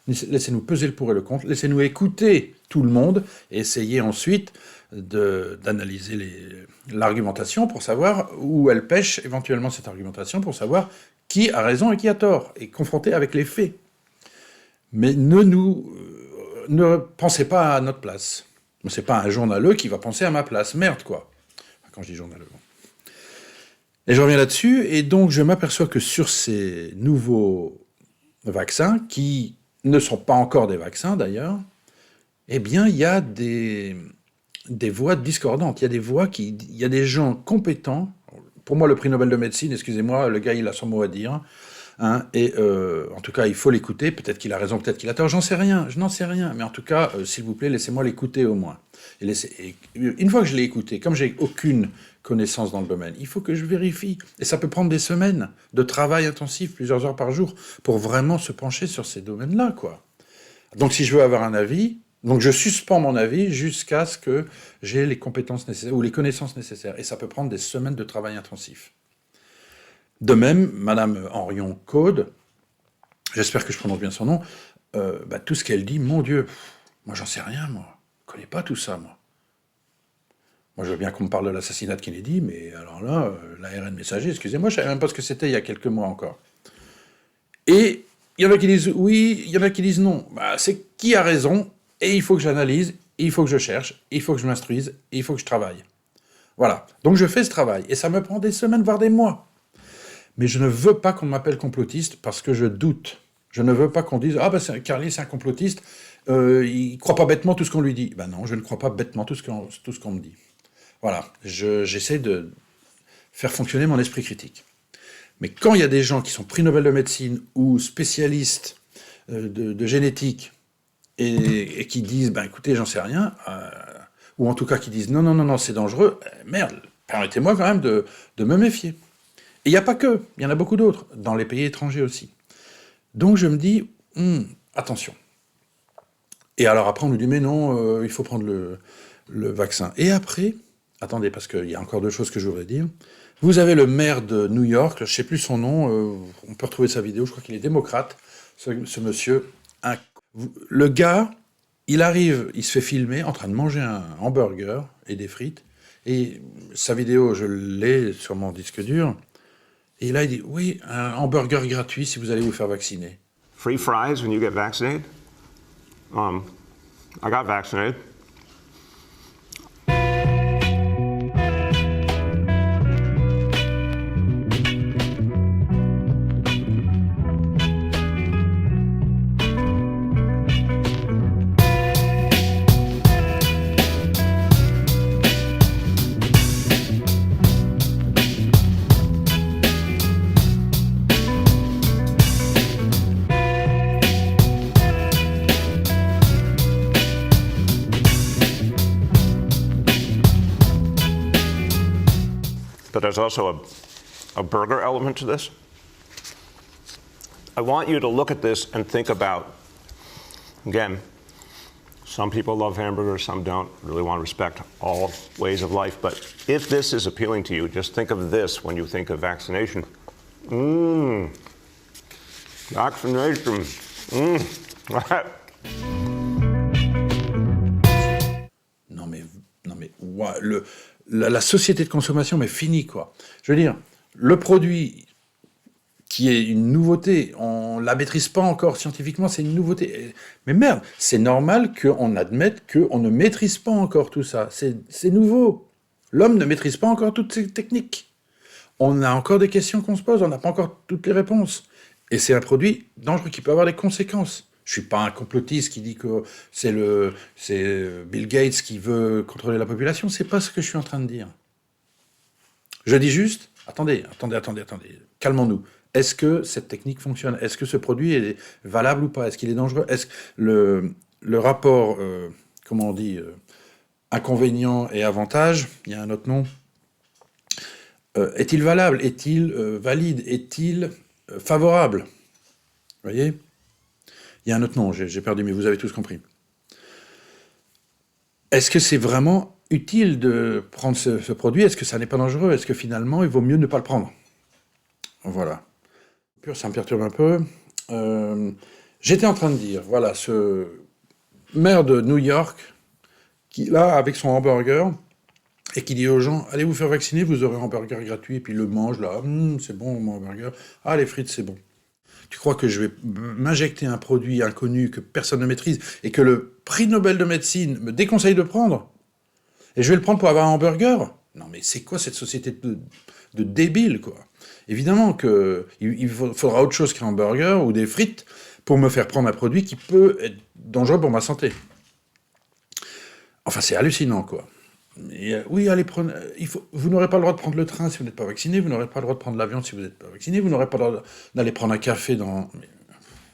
Laissez-nous peser le pour et le contre. Laissez-nous écouter tout le monde et essayer ensuite d'analyser l'argumentation pour savoir où elle pêche éventuellement cette argumentation, pour savoir qui a raison et qui a tort, et confronter avec les faits. Mais ne pensez pas à notre place. C'est pas un journaleux qui va penser à ma place. Merde, quoi. Quand je dis journaleux. Et je reviens là-dessus, et donc je m'aperçois que sur ces nouveaux vaccins, qui ne sont pas encore des vaccins d'ailleurs, eh bien, il y a des voix discordantes. Il y a des voix il y a des gens compétents, pour moi, le prix Nobel de médecine, excusez-moi, le gars, il a son mot à dire. Hein, et en tout cas, il faut l'écouter. Peut-être qu'il a raison, peut-être qu'il a tort. J'en sais rien. Je n'en sais rien. Mais en tout cas, s'il vous plaît, laissez-moi l'écouter au moins. Et une fois que je l'ai écouté, comme j'ai aucune connaissance dans le domaine, il faut que je vérifie. Et ça peut prendre des semaines de travail intensif, plusieurs heures par jour, pour vraiment se pencher sur ces domaines-là, quoi. Donc, si je veux avoir un avis, donc je suspends mon avis jusqu'à ce que j'ai les compétences nécessaires ou les connaissances nécessaires. Et ça peut prendre des semaines de travail intensif. De même, Madame Henrion Caude, j'espère que je prononce bien son nom, tout ce qu'elle dit, mon Dieu, moi j'en sais rien, moi. Je ne connais pas tout ça, moi. Moi je veux bien qu'on me parle de l'assassinat de Kennedy, mais alors là, l'ARN messager, excusez-moi, je ne savais même pas ce que c'était il y a quelques mois encore. Et il y en a qui disent oui, il y en a qui disent non. C'est qui a raison, et il faut que j'analyse, il faut que je cherche, il faut que je m'instruise, il faut que je travaille. Voilà. Donc je fais ce travail, et ça me prend des semaines, voire des mois. Mais je ne veux pas qu'on m'appelle complotiste parce que je doute. Je ne veux pas qu'on dise « Ah, Carly, c'est un complotiste, il ne croit pas bêtement tout ce qu'on lui dit. » Ben non, je ne crois pas bêtement tout ce qu'on me dit. Voilà, j'essaie de faire fonctionner mon esprit critique. Mais quand il y a des gens qui sont prix Nobel de médecine ou spécialistes de génétique et qui disent « écoutez, j'en sais rien », ou en tout cas qui disent « Non, c'est dangereux », merde, permettez-moi quand même de me méfier. Et il n'y a pas que, il y en a beaucoup d'autres, dans les pays étrangers aussi. Donc je me dis, attention. Et alors après on nous dit, mais non, il faut prendre le vaccin. Et après, attendez, parce qu'il y a encore deux choses que je voudrais dire. Vous avez le maire de New York, je ne sais plus son nom, on peut retrouver sa vidéo, je crois qu'il est démocrate, ce monsieur. Le gars, il arrive, il se fait filmer en train de manger un hamburger et des frites. Et sa vidéo, je l'ai sur mon disque dur. Et là, il dit, oui, un hamburger gratuit si vous allez vous faire vacciner. Free fries when you get vaccinated? I got vaccinated. But there's also a burger element to this. I want you to look at this and think about, again, some people love hamburgers, some don't, really want to respect all ways of life, but if this is appealing to you, just think of this when you think of vaccination. Vaccination. Non mais, la société de consommation, mais fini, quoi. Je veux dire, le produit qui est une nouveauté, on la maîtrise pas encore scientifiquement, c'est une nouveauté. Mais merde, c'est normal qu'on admette qu'on ne maîtrise pas encore tout ça. C'est nouveau. L'homme ne maîtrise pas encore toutes ces techniques. On a encore des questions qu'on se pose, on n'a pas encore toutes les réponses. Et c'est un produit dangereux qui peut avoir des conséquences. Je suis pas un complotiste qui dit que c'est Bill Gates qui veut contrôler la population. C'est pas ce que je suis en train de dire. Je dis juste, attendez, calmons-nous. Est-ce que cette technique fonctionne? Est-ce que ce produit est valable ou pas? Est-ce qu'il est dangereux? Est-ce que le rapport, comment on dit, inconvénient et avantage, il y a un autre nom, est-il valable? Est-il valide? Est-il favorable? Vous voyez? Il y a un autre nom, j'ai perdu, mais vous avez tous compris. Est-ce que c'est vraiment utile de prendre ce produit? Est-ce que ça n'est pas dangereux? Est-ce que finalement, il vaut mieux ne pas le prendre? Voilà. Ça me perturbe un peu. J'étais en train de dire, voilà, ce maire de New York, qui là, avec son hamburger, et qui dit aux gens, allez vous faire vacciner, vous aurez un hamburger gratuit, et puis il le mange, là, c'est bon mon hamburger, ah les frites c'est bon. Tu crois que je vais m'injecter un produit inconnu que personne ne maîtrise, et que le prix Nobel de médecine me déconseille de prendre, et je vais le prendre pour avoir un hamburger? Non mais c'est quoi cette société de débiles, quoi? Évidemment qu'il faudra autre chose qu'un hamburger ou des frites pour me faire prendre un produit qui peut être dangereux pour ma santé. Enfin, c'est hallucinant, quoi. Oui, allez prendre. Vous n'aurez pas le droit de prendre le train si vous n'êtes pas vacciné. Vous n'aurez pas le droit de prendre l'avion si vous n'êtes pas vacciné. Vous n'aurez pas le droit d'aller prendre un café dans.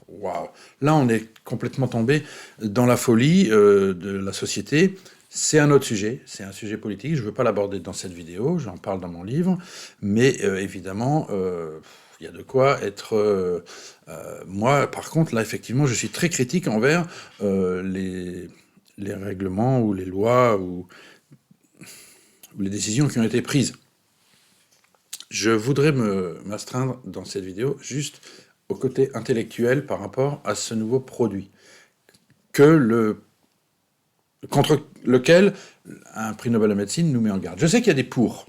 Waouh. Là, on est complètement tombé dans la folie de la société. C'est un autre sujet, c'est un sujet politique. Je ne veux pas l'aborder dans cette vidéo, j'en parle dans mon livre, mais évidemment, il y a de quoi être. Moi, par contre, là, effectivement, je suis très critique envers les règlements ou les lois ou les décisions qui ont été prises. Je voudrais m'astreindre dans cette vidéo juste au côté intellectuel par rapport à ce nouveau produit, contre lequel un prix Nobel de médecine nous met en garde. Je sais qu'il y a des pour,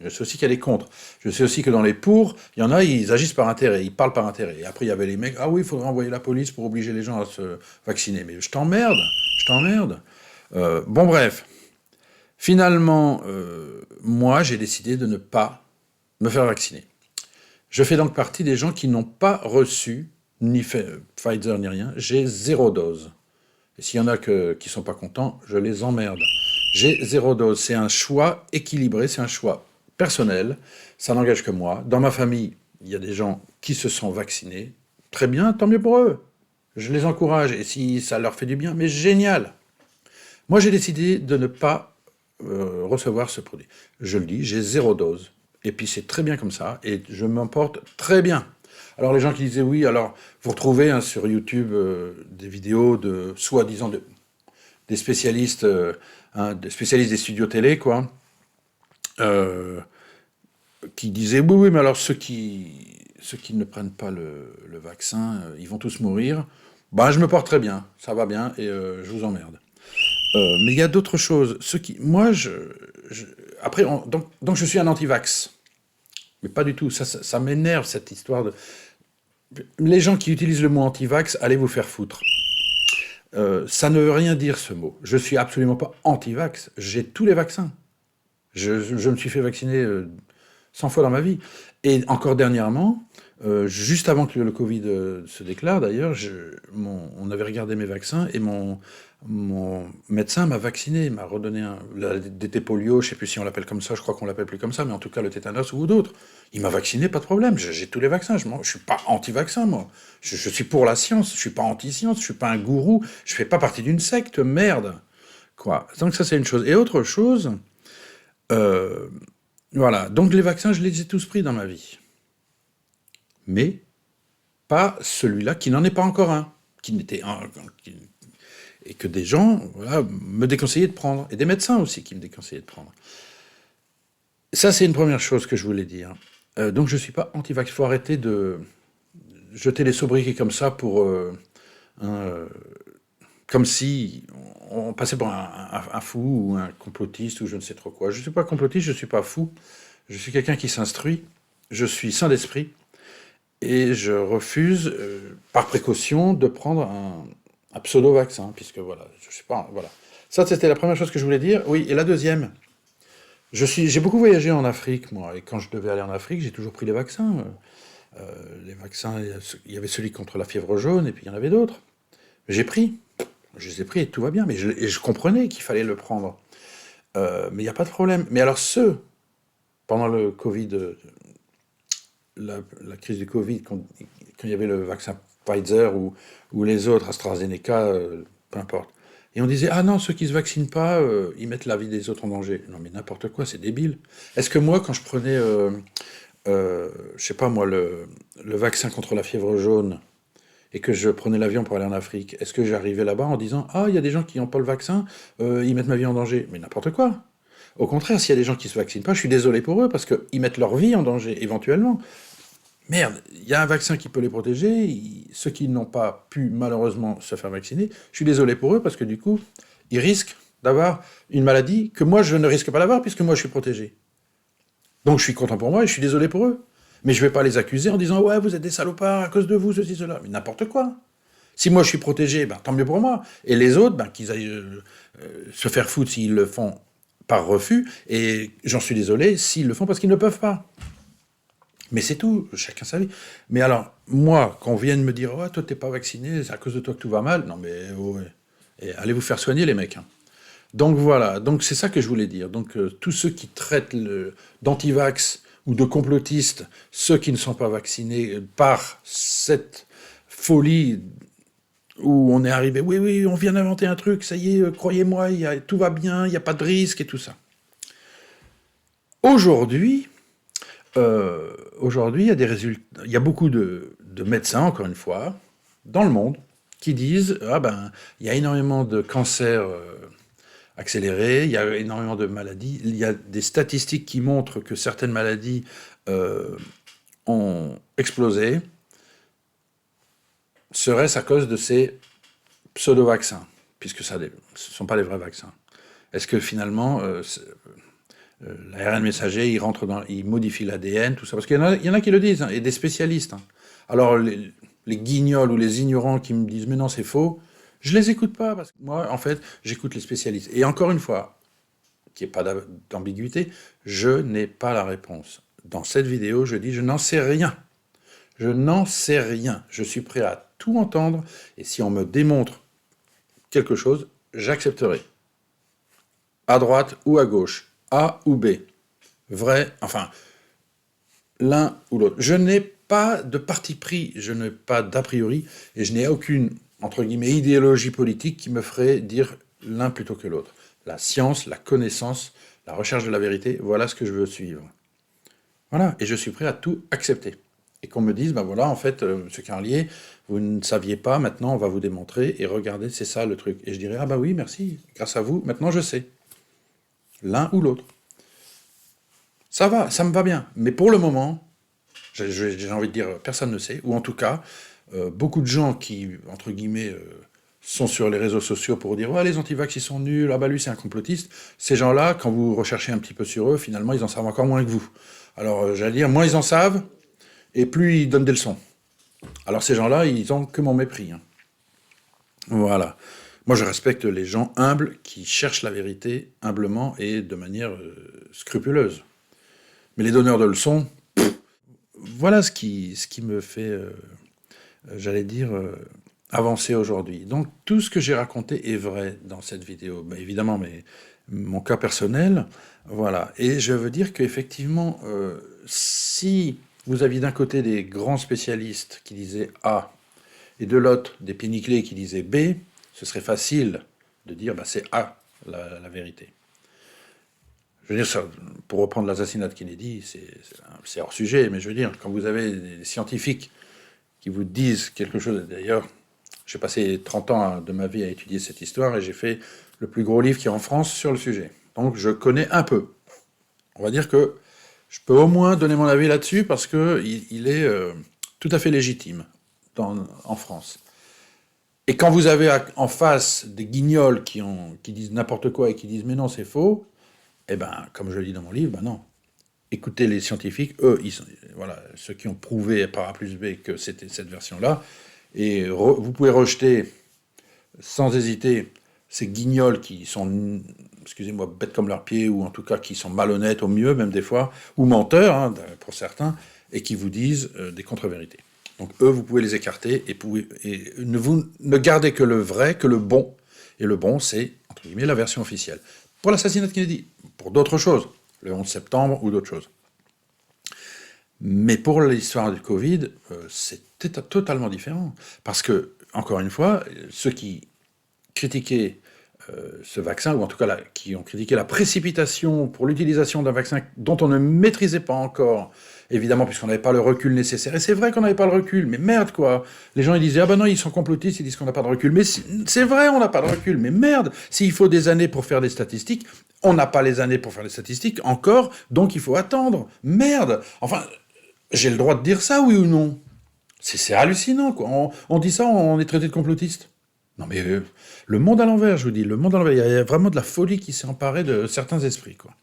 je sais aussi qu'il y a des contre. Je sais aussi que dans les pour, il y en a, ils agissent par intérêt, ils parlent par intérêt. Et après, il y avait les mecs, ah oui, il faudrait envoyer la police pour obliger les gens à se vacciner. Mais je t'emmerde. Bon, bref. Finalement, moi, j'ai décidé de ne pas me faire vacciner. Je fais donc partie des gens qui n'ont pas reçu ni Pfizer ni rien. J'ai 0 dose. Et s'il y en a qui ne sont pas contents, je les emmerde. J'ai 0 dose. C'est un choix équilibré, c'est un choix personnel. Ça n'engage que moi. Dans ma famille, il y a des gens qui se sont vaccinés. Très bien, tant mieux pour eux. Je les encourage. Et si ça leur fait du bien, mais génial. Moi, j'ai décidé de ne pas recevoir ce produit. Je le dis, j'ai 0 dose. Et puis c'est très bien comme ça, et je m'en porte très bien. Alors les gens qui disaient oui, alors vous retrouvez sur YouTube des vidéos de soi-disant des spécialistes, des spécialistes des studios télé, quoi, qui disaient oui, mais alors ceux qui ne prennent pas le vaccin, ils vont tous mourir. Ben je me porte très bien, ça va bien, et je vous emmerde. Mais il y a d'autres choses. Moi, après, donc je suis un anti-vax. Mais pas du tout. Ça m'énerve, cette histoire de. Les gens qui utilisent le mot anti-vax, allez vous faire foutre. Ça ne veut rien dire, ce mot. Je suis absolument pas anti-vax. J'ai tous les vaccins. Je me suis fait vacciner 100 fois dans ma vie. Et encore dernièrement, juste avant que le Covid se déclare, d'ailleurs, on avait regardé mes vaccins et mon médecin m'a vacciné, m'a redonné des polio, je ne sais plus si on l'appelle comme ça, je crois qu'on l'appelle plus comme ça, mais en tout cas le tétanos ou d'autres. Il m'a vacciné, pas de problème, j'ai tous les vaccins, je ne suis pas anti-vaccin, moi. Je suis pour la science, je ne suis pas anti-science, je ne suis pas un gourou, je ne fais pas partie d'une secte, merde. Quoi. Donc ça c'est une chose. Et autre chose, voilà, donc les vaccins, je les ai tous pris dans ma vie. Mais pas celui-là qui n'en est pas encore un, et que des gens me déconseillaient de prendre, et des médecins aussi qui me déconseillaient de prendre. Ça, c'est une première chose que je voulais dire. Donc je ne suis pas anti-vax. Il faut arrêter de jeter les sobriquets comme ça comme si on passait pour un fou ou un complotiste ou je ne sais trop quoi. Je ne suis pas complotiste, je ne suis pas fou. Je suis quelqu'un qui s'instruit. Je suis sain d'esprit. Et je refuse, par précaution, de prendre un pseudo-vaccin, puisque voilà, je sais pas, voilà. Ça, c'était la première chose que je voulais dire. Oui, et la deuxième, j'ai beaucoup voyagé en Afrique, moi, et quand je devais aller en Afrique, j'ai toujours pris les vaccins. Les vaccins, il y avait celui contre la fièvre jaune, et puis il y en avait d'autres. J'ai pris, je les ai pris, et tout va bien, mais je comprenais qu'il fallait le prendre. Mais il n'y a pas de problème. Mais alors pendant le Covid, la crise du Covid, quand il y avait le vaccin Pfizer ou les autres, AstraZeneca, peu importe. Et on disait, ah non, ceux qui ne se vaccinent pas, ils mettent la vie des autres en danger. Non mais n'importe quoi, c'est débile. Est-ce que moi, quand je prenais, je sais pas moi, le vaccin contre la fièvre jaune, et que je prenais l'avion pour aller en Afrique, est-ce que j'arrivais là-bas en disant, ah, il y a des gens qui n'ont pas le vaccin, ils mettent ma vie en danger? Mais n'importe quoi. Au contraire, s'il y a des gens qui ne se vaccinent pas, je suis désolé pour eux, parce qu'ils mettent leur vie en danger, éventuellement. Merde, il y a un vaccin qui peut les protéger, ceux qui n'ont pas pu malheureusement se faire vacciner, je suis désolé pour eux, parce que du coup, ils risquent d'avoir une maladie que moi je ne risque pas d'avoir, puisque moi je suis protégé. Donc je suis content pour moi et je suis désolé pour eux. Mais je ne vais pas les accuser en disant « Ouais, vous êtes des salopards à cause de vous, ceci, cela ». Mais n'importe quoi. Si moi je suis protégé, ben, tant mieux pour moi. Et les autres, ben, qu'ils aillent se faire foutre s'ils le font par refus, et j'en suis désolé s'ils le font parce qu'ils ne peuvent pas. Mais c'est tout, chacun sa vie. Mais alors, moi, quand on vient de me dire « Oh, toi, t'es pas vacciné, c'est à cause de toi que tout va mal », non mais, ouais. Et allez vous faire soigner, les mecs. Hein. Donc voilà, donc c'est ça que je voulais dire. Donc tous ceux qui traitent d'antivax ou de complotistes, ceux qui ne sont pas vaccinés par cette folie où on est arrivé, oui, oui, on vient d'inventer un truc, ça y est, croyez-moi, tout va bien, il n'y a pas de risque et tout ça. Aujourd'hui, il y a des résultats, il y a beaucoup de médecins, encore une fois, dans le monde, qui disent, ah ben, il y a énormément de cancers accélérés, il y a énormément de maladies, il y a des statistiques qui montrent que certaines maladies ont explosé, serait-ce à cause de ces pseudo-vaccins, puisque ce ne sont pas les vrais vaccins. Est-ce que finalement, l'ARN messager, il modifie l'ADN, tout ça? Parce qu'il y en a qui le disent, hein, et des spécialistes. Hein. Alors, les guignols ou les ignorants qui me disent « mais non, c'est faux », je les écoute pas, parce que moi, en fait, j'écoute les spécialistes. Et encore une fois, qu'il n'y ait pas d'ambiguïté, je n'ai pas la réponse. Dans cette vidéo, je dis « je n'en sais rien ». Je n'en sais rien. Je suis prêt à tout entendre, et si on me démontre quelque chose, j'accepterai. À droite ou à gauche, A ou B. Vrai, enfin, l'un ou l'autre. Je n'ai pas de parti pris, je n'ai pas d'a priori, et je n'ai aucune, entre guillemets, idéologie politique qui me ferait dire l'un plutôt que l'autre. La science, la connaissance, la recherche de la vérité, voilà ce que je veux suivre. Voilà, et je suis prêt à tout accepter. Et qu'on me dise, ben voilà, en fait, monsieur Carlier, vous ne saviez pas, maintenant on va vous démontrer, et regardez, c'est ça le truc. Et je dirais, ah bah oui, merci, grâce à vous, maintenant je sais. L'un ou l'autre. Ça va, ça me va bien. Mais pour le moment, j'ai envie de dire, personne ne sait, ou en tout cas, beaucoup de gens qui, entre guillemets, sont sur les réseaux sociaux pour dire « ouais, les antivax, ils sont nuls, ah bah lui, c'est un complotiste », ces gens-là, quand vous recherchez un petit peu sur eux, finalement, ils en savent encore moins que vous. Alors, j'allais dire, moins ils en savent, et plus ils donnent des leçons. Alors, ces gens-là, ils ont que mon mépris. Hein. Voilà. Moi, je respecte les gens humbles qui cherchent la vérité humblement et de manière scrupuleuse. Mais les donneurs de leçons, voilà ce qui me fait, j'allais dire, avancer aujourd'hui. Donc, tout ce que j'ai raconté est vrai dans cette vidéo. Ben, évidemment, mais mon cas personnel, voilà. Et je veux dire qu'effectivement, si vous aviez d'un côté des grands spécialistes qui disaient A, et de l'autre des péniclés qui disaient B, ce serait facile de dire bah, c'est A la vérité. Je veux dire, ça, pour reprendre l'assassinat de Kennedy, c'est hors sujet, mais je veux dire, quand vous avez des scientifiques qui vous disent quelque chose, d'ailleurs, j'ai passé 30 ans de ma vie à étudier cette histoire et j'ai fait le plus gros livre qu'il y a en France sur le sujet. Donc je connais un peu. On va dire que je peux au moins donner mon avis là-dessus parce qu'il est tout à fait légitime en France. Et quand vous avez en face des guignols qui disent n'importe quoi et qui disent mais non c'est faux, eh ben comme je le dis dans mon livre, ben non. Écoutez les scientifiques, eux, voilà, ceux qui ont prouvé par A plus B que c'était cette version-là, et vous pouvez rejeter sans hésiter ces guignols qui sont, excusez-moi, bêtes comme leurs pieds, ou en tout cas qui sont malhonnêtes au mieux, même des fois, ou menteurs, hein, pour certains, et qui vous disent des contre-vérités. Donc eux, vous pouvez les écarter, et ne gardez que le vrai, que le bon. Et le bon, c'est, entre guillemets, la version officielle. Pour l'assassinat de Kennedy, pour d'autres choses, le 11 septembre ou d'autres choses. Mais pour l'histoire du Covid, c'était totalement différent. Parce que, encore une fois, ceux qui critiquaient ce vaccin, ou en tout cas qui ont critiqué la précipitation pour l'utilisation d'un vaccin dont on ne maîtrisait pas encore, évidemment, puisqu'on n'avait pas le recul nécessaire. Et c'est vrai qu'on n'avait pas le recul, mais merde quoi. Les gens ils disaient, ah ben non, ils sont complotistes, ils disent qu'on n'a pas de recul. Mais c'est vrai, on n'a pas de recul, mais merde, s'il faut des années pour faire des statistiques, on n'a pas les années pour faire des statistiques encore, donc il faut attendre. Merde. Enfin, j'ai le droit de dire ça, oui ou non? C'est hallucinant, quoi. On dit ça, on est traité de complotiste. Non mais le monde à l'envers, je vous dis, le monde à l'envers. Il y a vraiment de la folie qui s'est emparée de certains esprits, quoi.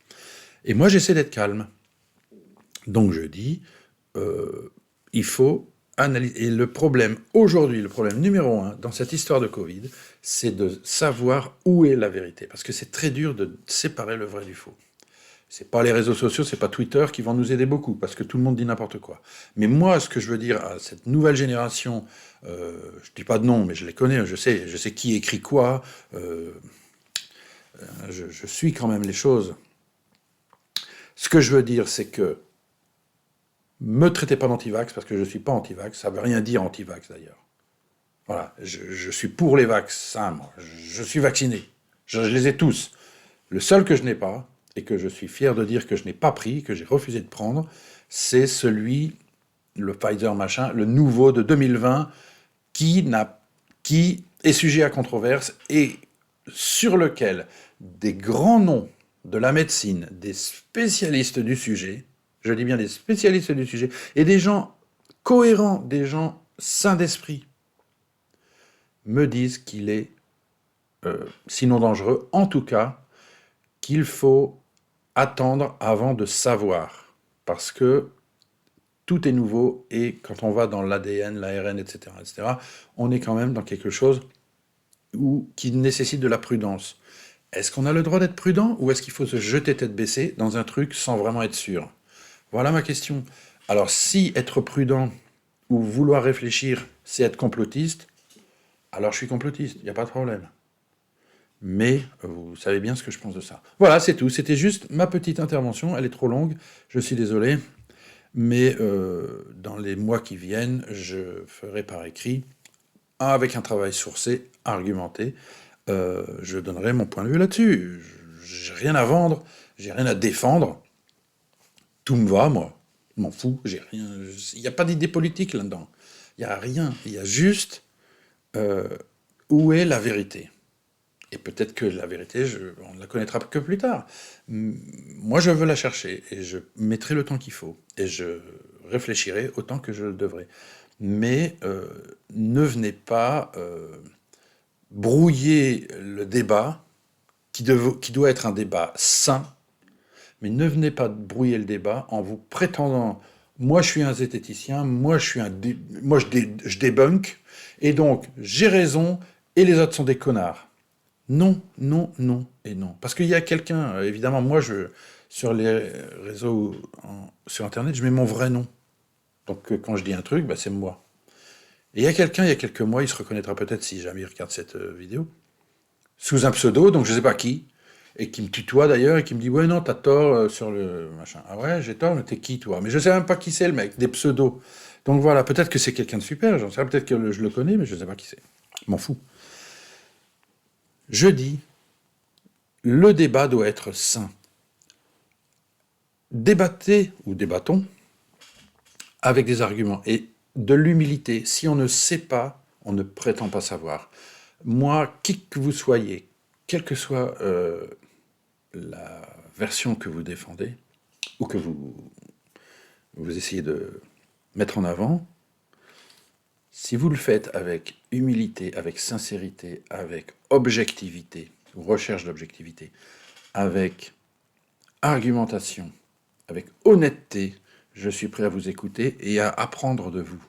Et moi, j'essaie d'être calme. Donc je dis, il faut analyser. Et le problème, aujourd'hui, le problème numéro 1 dans cette histoire de Covid, c'est de savoir où est la vérité. Parce que c'est très dur de séparer le vrai du faux. C'est pas les réseaux sociaux, c'est pas Twitter qui vont nous aider beaucoup, parce que tout le monde dit n'importe quoi. Mais moi, ce que je veux dire à cette nouvelle génération, je dis pas de nom, mais je les connais, je sais qui écrit quoi, je suis quand même les choses. Ce que je veux dire, c'est que me traitez pas d'antivax, parce que je ne suis pas antivax. Ça ne veut rien dire antivax, d'ailleurs. Voilà, je suis pour les vaccins, moi. Je suis vacciné. Je les ai tous. Le seul que je n'ai pas, et que je suis fier de dire que je n'ai pas pris, que j'ai refusé de prendre, c'est celui, le Pfizer machin, le nouveau de 2020, qui est sujet à controverse et sur lequel des grands noms de la médecine, des spécialistes du sujet, je dis bien des spécialistes du sujet, et des gens cohérents, des gens sains d'esprit, me disent qu'il est, sinon dangereux, en tout cas, qu'il faut attendre avant de savoir. Parce que tout est nouveau, et quand on va dans l'ADN, l'ARN, etc., on est quand même dans quelque chose qui nécessite de la prudence. Est-ce qu'on a le droit d'être prudent, ou est-ce qu'il faut se jeter tête baissée dans un truc sans vraiment être sûr? Voilà ma question. Alors si être prudent ou vouloir réfléchir, c'est être complotiste, alors je suis complotiste, il n'y a pas de problème. Mais vous savez bien ce que je pense de ça. Voilà, c'est tout. C'était juste ma petite intervention. Elle est trop longue, je suis désolé. Mais dans les mois qui viennent, je ferai par écrit, avec un travail sourcé, argumenté, je donnerai mon point de vue là-dessus. J'ai rien à vendre, j'ai rien à défendre. Tout me va, moi. Je m'en fous, j'ai rien. Il n'y a pas d'idée politique là-dedans. Il n'y a rien. Il y a juste où est la vérité. Et peut-être que la vérité, on ne la connaîtra que plus tard. Moi, je veux la chercher, et je mettrai le temps qu'il faut, et je réfléchirai autant que je le devrai. Mais ne venez pas brouiller le débat, qui doit être un débat sain, mais ne venez pas brouiller le débat en vous prétendant « moi je suis un zététicien, moi je débunk, et donc j'ai raison, et les autres sont des connards ». Non, non, non et non. Parce qu'il y a quelqu'un, évidemment, moi, sur les réseaux, sur Internet, je mets mon vrai nom. Donc, quand je dis un truc, bah, c'est moi. Et il y a quelqu'un, il y a quelques mois, il se reconnaîtra peut-être si jamais il regarde cette vidéo, sous un pseudo, donc je sais pas qui, et qui me tutoie d'ailleurs, et qui me dit « Ouais, non, t'as tort sur le machin. » Ah ouais, j'ai tort, mais t'es qui, toi? Mais je sais même pas qui c'est, le mec, des pseudos. Donc voilà, peut-être que c'est quelqu'un de super, j'en sais rien, peut-être que je le connais, mais je sais pas qui c'est. Je m'en fous. Je dis, le débat doit être sain. Débattez, ou débattons, avec des arguments et de l'humilité. Si on ne sait pas, on ne prétend pas savoir. Moi, qui que vous soyez, quelle que soit la version que vous défendez, ou que vous essayez de mettre en avant, si vous le faites avec humilité, avec sincérité, avec objectivité, ou recherche d'objectivité, avec argumentation, avec honnêteté, je suis prêt à vous écouter et à apprendre de vous.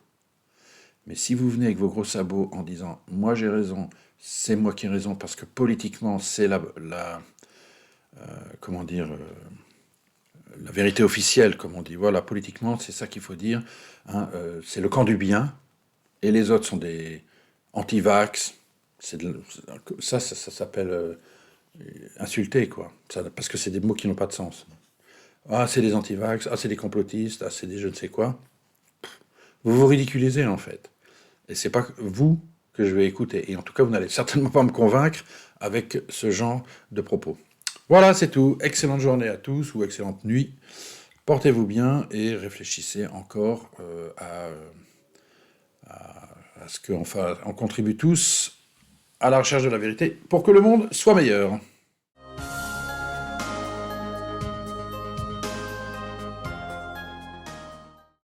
Mais si vous venez avec vos gros sabots en disant « moi j'ai raison, c'est moi qui ai raison parce que politiquement c'est comment dire, la vérité officielle, comme on dit, voilà, politiquement c'est ça qu'il faut dire, hein, c'est le camp du bien, et les autres sont des anti-vax, ça s'appelle insulter, quoi, parce que c'est des mots qui n'ont pas de sens. Ah, c'est des anti-vax, ah, c'est des complotistes, ah, c'est des je ne sais quoi. Vous vous ridiculisez, en fait. Et c'est pas vous que je vais écouter. Et en tout cas, vous n'allez certainement pas me convaincre avec ce genre de propos. Voilà, c'est tout. Excellente journée à tous, ou excellente nuit. Portez-vous bien et réfléchissez encore à ce qu'on contribue tous à la recherche de la vérité pour que le monde soit meilleur.